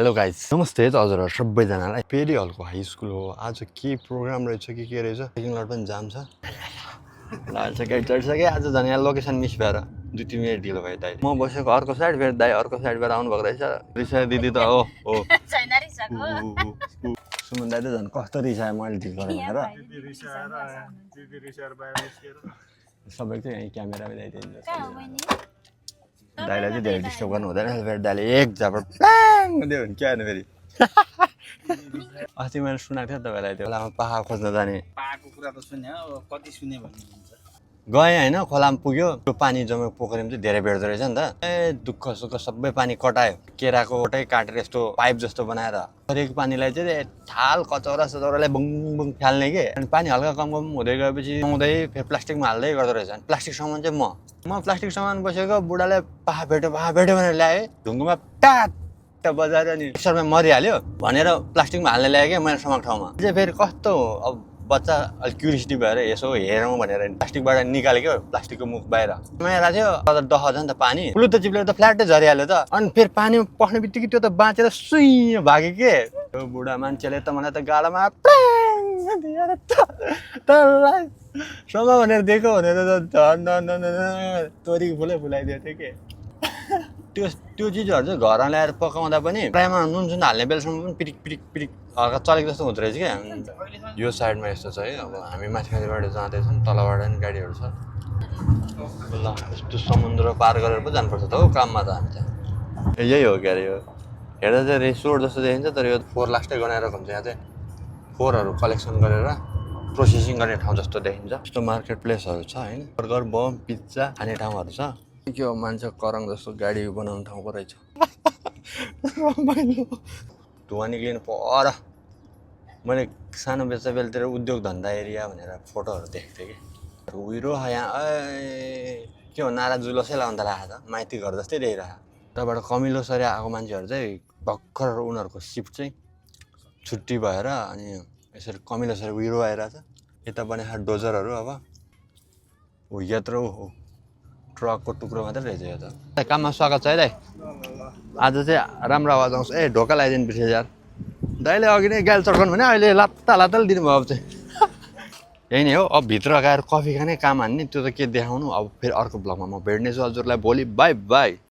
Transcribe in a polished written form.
hello guys नमस्ते हजुर सबैजनालाई पेरी हलको हाई स्कुल हो आज के प्रोग्राम रहेछ के रहेछ पार्किङ लट पनि जाम छ गाडी चढिसकेँ आज झन् यहाँ लोकेसन मिस भएर 2-3 मिनट ढिलो भयो दाइ म बसेको अर्को साइड फेरि दाइ अर्को साइडबाट आउनु भएको रहेछ रिसा दिदी त हो सुमन दाइ त झन् कस्तो रिसायो मैले ढिल गरेर सबैको चाहिँ यहीँ क्यामेरामा ल्याइदिन्छ दाइलाई चाहिँ धेरै डिस्टर्ब गर्नु हुँदैन फेरि दाइले एक झापड प्लाङ दियो भने के आएन फेरि अस्ति मैले सुनाएको थिएँ तपाईँलाई त्यो खोलामा पाखा खोज्न जाने पाहाडको कुरा त सुने हो कति सुने भन्नुहुन्छ गएँ होइन खोलामा पुग्यो त्यो पानी जमेको पोखरीमा चाहिँ धेरै भेट्दो रहेछ नि त ए दुःख सुख सबै पानी कटायो केराको वटै काटेर यस्तो पाइप जस्तो बनाएर हरेक पानीलाई चाहिँ थाल कचौरा सचौरालाई बुङ बुङ फाल्ने के अनि पानी हल्का कम हुँदै गएपछि आउँदै फेरि प्लास्टिकमा हाल्दै गर्दो रहेछ अनि प्लास्टिक सामान चाहिँ म प्लास्टिक सामान बसेको बुढाले पाहा भेट्यो भनेर ल्याएँ ढुङ्गोमा प्याट बजाएर अनि मिक्सरमा मरिहाल्यो भनेर प्लास्टिकमा हाल्ने ल्याएँ क्या मैले समाएको ठाउँमा चाहिँ फेरि कस्तो अब बच्चा अलिक क्युरियोसिटी भएर यसो हेरौँ भनेर प्लास्टिकबाट निकाल्यो क्या प्लास्टिकको मुख बाहिर मेरो थियो तर डह छ नि त पानी पुलु त चिप्लेर त फ्ल्याटै झरिहाल्यो त अनि फेरि पानीमा पस्ने बित्तिकै त्यो त बाँचेर सुई भाग्यो के त्यो बुढा मान्छेले त मलाई त गालामा तँलाई समा भनेर दिएको भनेर त झन् तोरी फुलै फुलाइदिएको थियो के त्यो चिजहरू चाहिँ घरमा ल्याएर पकाउँदा पनि प्रायमा नुनसुन हाल्ने बेलासम्म पनि पिरिक पिरिक पिरिक हल्का चलेको जस्तो हुँदो रहेछ क्या यो साइडमा यस्तो छ है अब हामी माथिबाट जाँदैछौँ तलबाट पनि गाडीहरू छ ल यस्तो समुद्र पार गरेर पो जानुपर्छ त हौ काममा त हामी चाहिँ यही हो क्या अरे यो हेर्दा चाहिँ रिसोर्ट जस्तो देखिन्छ तर यो 4 लास्टै गनाइरहेको हुन्छ यहाँ चाहिँ फोरहरू कलेक्सन गरेर प्रोसेसिङ गर्ने ठाउँ जस्तो देखिन्छ यस्तो मार्केट प्लेसहरू छ होइन बर्गर बम पिज्जा खाने ठाउँहरू छ के हो मान्छे करङ जस्तो गाडी बनाउने ठाउँ पो रहेछ धुवा निक्लिनु पर मैले सानो बेच्चा बेलतिर उद्योग धन्दा एरिया भनेर फोटोहरू देखेको थिएँ कि उहिरो यहाँ के हो नारा जुलसै लाउँदा राखेको छ माइती घर जस्तै देखिरहेको त्यहाँबाट कमिलो सरी आएको मान्छेहरू चाहिँ भर्खर उनीहरूको सिफ्ट चाहिँ छुट्टी भएर अनि यसरी कमिलो सरी उहिरो आइरहेछ यता बनाएको डोजरहरू अब यत्रो ट्रकको टुक्रो मात्रै रहेछ यो त काममा स्वागत छ है दाइ आज चाहिँ राम्रो आवाज आउँछ ए ढोका लगाइदिनु बिर्सेछ यार दाइले अघि नै गाली चड्काउनु भने अहिले लात्ता दिनुभयो अब चाहिँ यही नै हो अब भित्र गएर कफी खाने काम हान्ने त्यो त के देखाउनु अब फेरि अर्को ब्लगमा म भेट्नेछु हजुरलाई भोलि बाई बाई